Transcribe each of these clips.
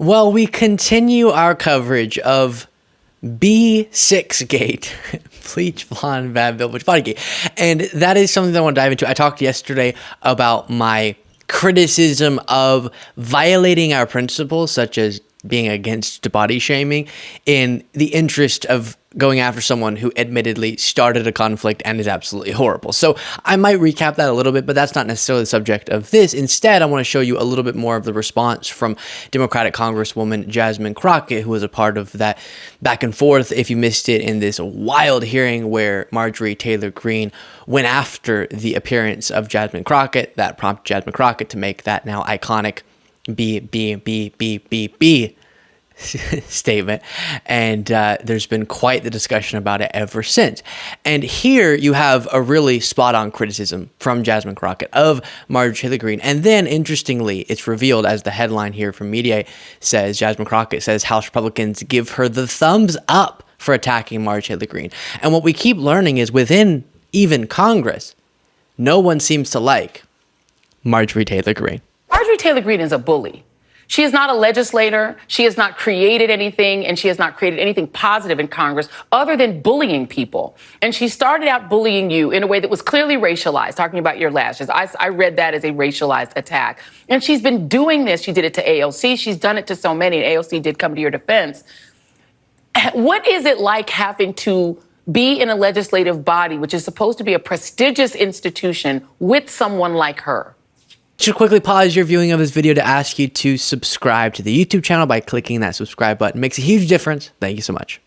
Well, we continue our coverage of B6 Gate, Bleach Blonde Bad Bitch Body Gate. And that is something that I want to dive into. I talked yesterday about my criticism of violating our principles, such as being against body shaming, in the interest of going after someone who admittedly started a conflict and is absolutely horrible. So I might recap that a little bit, but that's not necessarily the subject of this. Instead, I want to show you a little bit more of the response from Democratic Congresswoman Jasmine Crockett, who was a part of that back and forth, if you missed it, in this wild hearing where Marjorie Taylor Greene went after the appearance of Jasmine Crockett. That prompted Jasmine Crockett to make that now iconic B statement, and there's been quite the discussion about it ever since. And here you have a really spot-on criticism from Jasmine Crockett of Marjorie Taylor Greene. And then, interestingly, it's revealed, as the headline here from Mediaite says, Jasmine Crockett says House Republicans give her the thumbs up for attacking Marjorie Taylor Greene. And what we keep learning is within even Congress, no one seems to like Marjorie Taylor Greene. Marjorie Taylor Greene is a bully. She is not a legislator. She has not created anything, and she has not created anything positive in Congress other than bullying people. And she started out bullying you in a way that was clearly racialized, talking about your lashes. I read that as a racialized attack. And she's been doing this. She did it to AOC. She's done it to so many, and AOC did come to your defense. What is it like having to be in a legislative body, which is supposed to be a prestigious institution, with someone like her? Should quickly pause your viewing of this video to ask you to subscribe to the YouTube channel by clicking that subscribe button. It makes a huge difference. Thank you so much.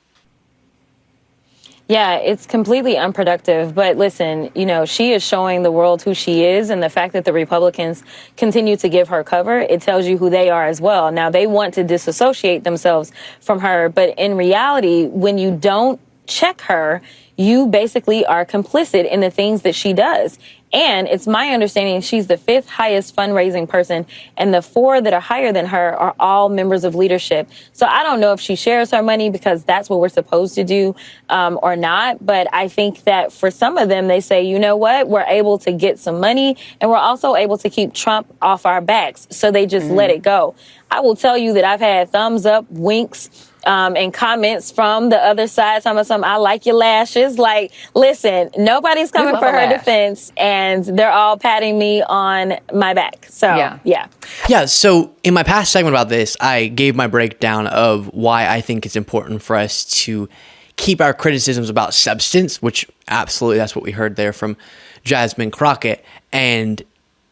Yeah, it's completely unproductive. But listen, you know, she is showing the world who she is, and the fact that the Republicans continue to give her cover, it tells you who they are as well. Now, they want to disassociate themselves from her, but in reality, when you don't check her, you basically are complicit in the things that she does. And it's my understanding she's the 5th highest fundraising person, and the 4 that are higher than her are all members of leadership. So I don't know if she shares her money because that's what we're supposed to do or not. But I think that for some of them, they say, you know what, we're able to get some money, and we're also able to keep Trump off our backs. So they just let it go. I will tell you that I've had thumbs up, winks, and comments from the other side, something, I like your lashes. Like, listen, nobody's coming for her defense, and they're all patting me on my back. So, yeah. So in my past segment about this, I gave my breakdown of why I think it's important for us to keep our criticisms about substance, which absolutely that's what we heard there from Jasmine Crockett, and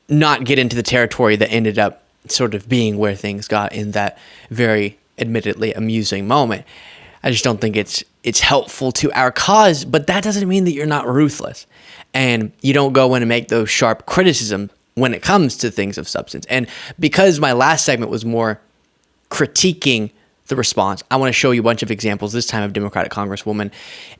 not get into the territory that ended up sort of being where things got in that very admittedly amusing moment. I just don't think it's helpful to our cause, but that doesn't mean that you're not ruthless and you don't go in and make those sharp criticisms when it comes to things of substance. And because my last segment was more critiquing the response, I want to show you a bunch of examples, this time of Democratic Congresswoman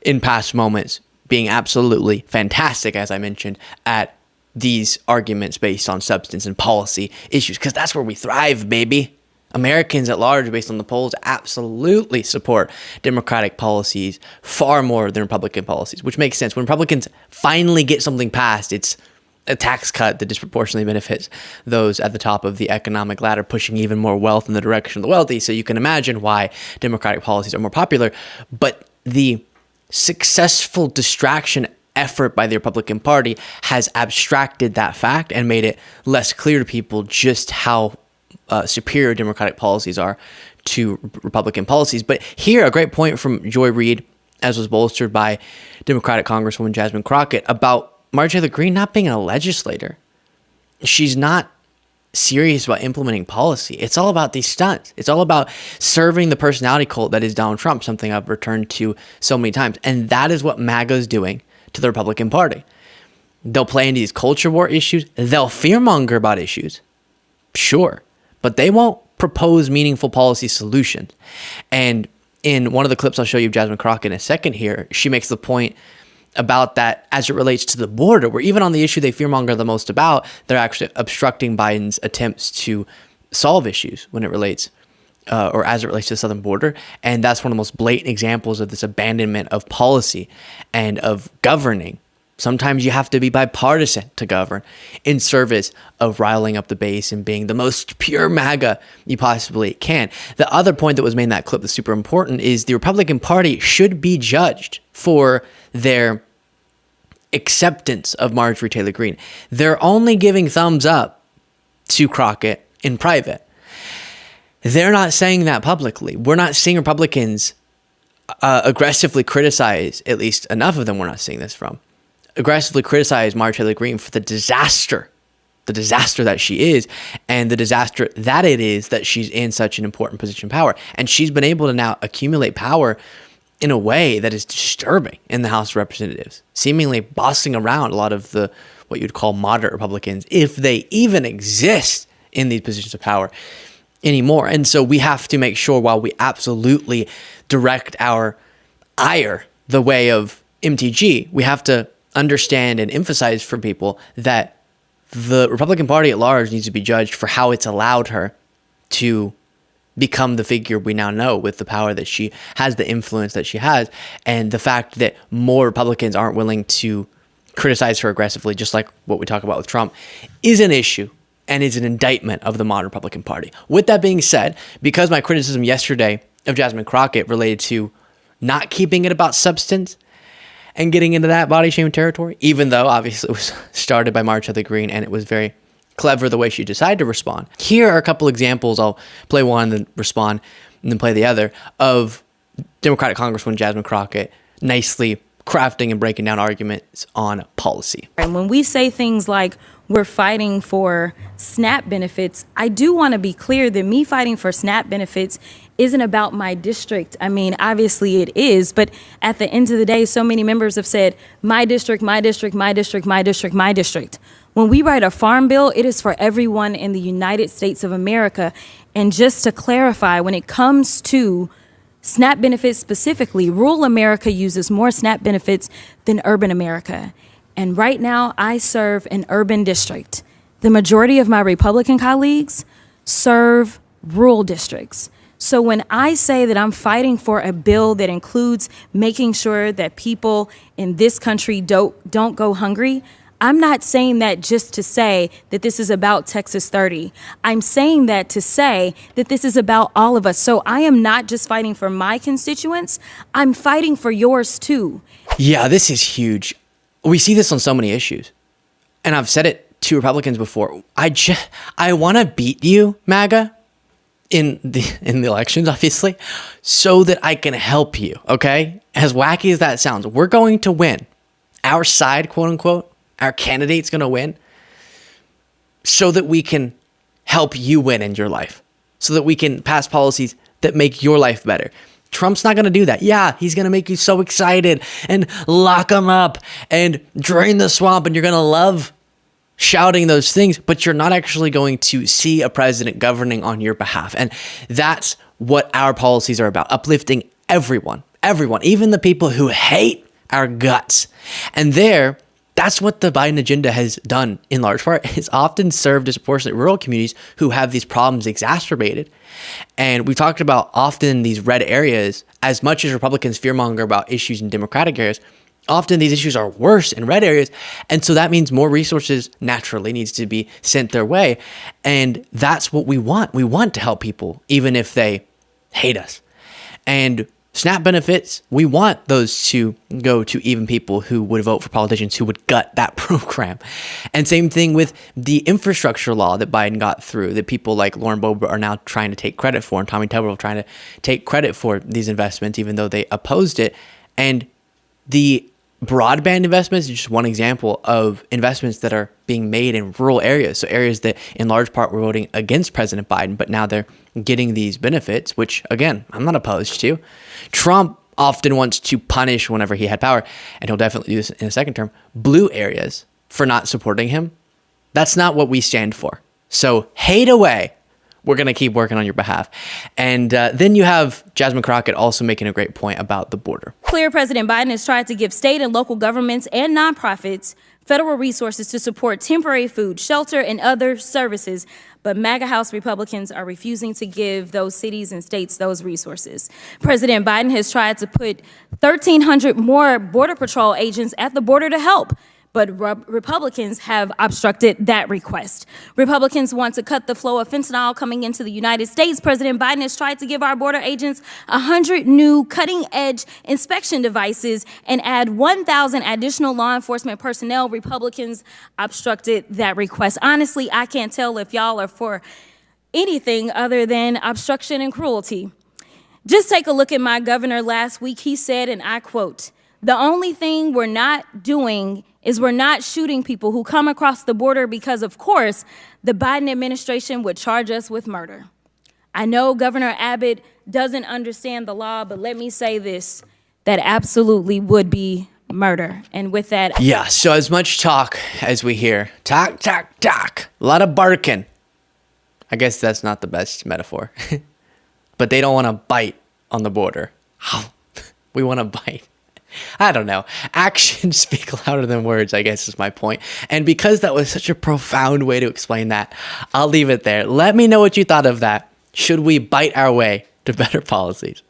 in past moments being absolutely fantastic, as I mentioned, at these arguments based on substance and policy issues, because that's where we thrive, baby. Americans at large, based on the polls, absolutely support Democratic policies far more than Republican policies, which makes sense. When Republicans finally get something passed, it's a tax cut that disproportionately benefits those at the top of the economic ladder, pushing even more wealth in the direction of the wealthy. So you can imagine why Democratic policies are more popular. But the successful distraction effort by the Republican Party has abstracted that fact and made it less clear to people just how superior Democratic policies are to Republican policies. But here, a great point from Joy Reid, as was bolstered by Democratic Congresswoman Jasmine Crockett, about Marjorie Taylor Greene not being a legislator. She's not serious about implementing policy. It's all about these stunts. It's all about serving the personality cult that is Donald Trump, something I've returned to so many times. And that is what MAGA is doing to the Republican Party. They'll play into these culture war issues. They'll fearmonger about issues. Sure. But they won't propose meaningful policy solutions. And in one of the clips I'll show you of Jasmine Crockett in a second here, she makes the point about that as it relates to the border, where even on the issue they fearmonger the most about, they're actually obstructing Biden's attempts to solve issues when it relates, or as it relates to the southern border. And that's one of the most blatant examples of this abandonment of policy and of governing Sometimes you have to be bipartisan to govern in service of riling up the base and being the most pure MAGA you possibly can. The other point that was made in that clip that's super important is the Republican Party should be judged for their acceptance of Marjorie Taylor Greene. They're only giving thumbs up to Crockett in private. They're not saying that publicly. We're not seeing Republicans aggressively criticize, at least enough of them we're not seeing this from, aggressively criticize Marjorie Taylor Greene for the disaster that she is, and the disaster that it is that she's in such an important position of power. And she's been able to now accumulate power in a way that is disturbing in the House of Representatives, seemingly bossing around a lot of the what you'd call moderate Republicans, if they even exist in these positions of power anymore. And so we have to make sure, while we absolutely direct our ire the way of MTG, we have to understand and emphasize for people that the Republican Party at large needs to be judged for how it's allowed her to become the figure we now know, with the power that she has, the influence that she has, and the fact that more Republicans aren't willing to criticize her aggressively, just like what we talk about with Trump, is an issue and is an indictment of the modern Republican Party. With that being said, because my criticism yesterday of Jasmine Crockett related to not keeping it about substance and getting into that body shaming territory, even though obviously it was started by Marjorie Taylor Greene and it was very clever the way she decided to respond. Here are a couple examples. I'll play one and then respond and then play the other, of Democratic Congresswoman Jasmine Crockett nicely crafting and breaking down arguments on policy. And when we say things like we're fighting for SNAP benefits, I do want to be clear that me fighting for SNAP benefits isn't about my district. I mean, obviously it is, but at the end of the day, so many members have said, my district, my district, my district, my district, my district. When we write a farm bill, it is for everyone in the United States of America. And just to clarify, when it comes to SNAP benefits specifically, rural America uses more SNAP benefits than urban America. And right now, I serve an urban district. The majority of my Republican colleagues serve rural districts. So when I say that I'm fighting for a bill that includes making sure that people in this country don't go hungry, I'm not saying that just to say that this is about Texas 30. I'm saying that to say that this is about all of us. So I am not just fighting for my constituents, I'm fighting for yours too. Yeah, this is huge. We see this on so many issues. And I've said it to Republicans before. I want to beat you, MAGA, in the elections, obviously, so that I can help you, okay? As wacky as that sounds, we're going to win. Our side, quote unquote, our candidate's going to win so that we can help you win in your life, so that we can pass policies that make your life better. Trump's not going to do that. Yeah, he's going to make you so excited and lock them up and drain the swamp, and you're going to love shouting those things, but you're not actually going to see a president governing on your behalf. And that's what our policies are about, uplifting everyone, even the people who hate our guts. And that's what the Biden agenda has done in large part. It's often served disproportionate rural communities who have these problems exacerbated. And we talked about often these red areas, as much as Republicans fearmonger about issues in Democratic areas, often these issues are worse in red areas. And so that means more resources naturally needs to be sent their way. And that's what we want. We want to help people, even if they hate us. And SNAP benefits, we want those to go to even people who would vote for politicians who would gut that program. And same thing with the infrastructure law that Biden got through, that people like Lauren Boebert are now trying to take credit for, and Tommy Tuberville trying to take credit for these investments, even though they opposed it. And the broadband investments is just one example of investments that are being made in rural areas. So areas that in large part were voting against President Biden, but now they're getting these benefits, which again, I'm not opposed to. Trump often wants to punish whenever he had power, and he'll definitely do this in a second term, blue areas for not supporting him. That's not what we stand for. So hate away. We're going to keep working on your behalf. And then you have Jasmine Crockett also making a great point about the border. Clear President Biden has tried to give state and local governments and nonprofits federal resources to support temporary food, shelter, and other services. but MAGA House Republicans are refusing to give those cities and states those resources. President Biden has tried to put 1,300 more Border Patrol agents at the border to help, but Republicans have obstructed that request. Republicans want to cut the flow of fentanyl coming into the United States. President Biden has tried to give our border agents 100 new cutting-edge inspection devices and add 1,000 additional law enforcement personnel. Republicans obstructed that request. Honestly, I can't tell if y'all are for anything other than obstruction and cruelty. Just take a look at my governor last week. He said, and I quote, "The only thing we're not doing is we're not shooting people who come across the border because, of course, the Biden administration would charge us with murder." I know Governor Abbott doesn't understand the law, but let me say this, that absolutely would be murder. And with that... Yeah, so as much talk as we hear, talk, talk, talk, a lot of barking. I guess that's not the best metaphor. But they don't want to bite on the border. We want to bite. I don't know. Actions speak louder than words, I guess is my point. And because that was such a profound way to explain that, I'll leave it there. Let me know what you thought of that. Should we bite our way to better policies?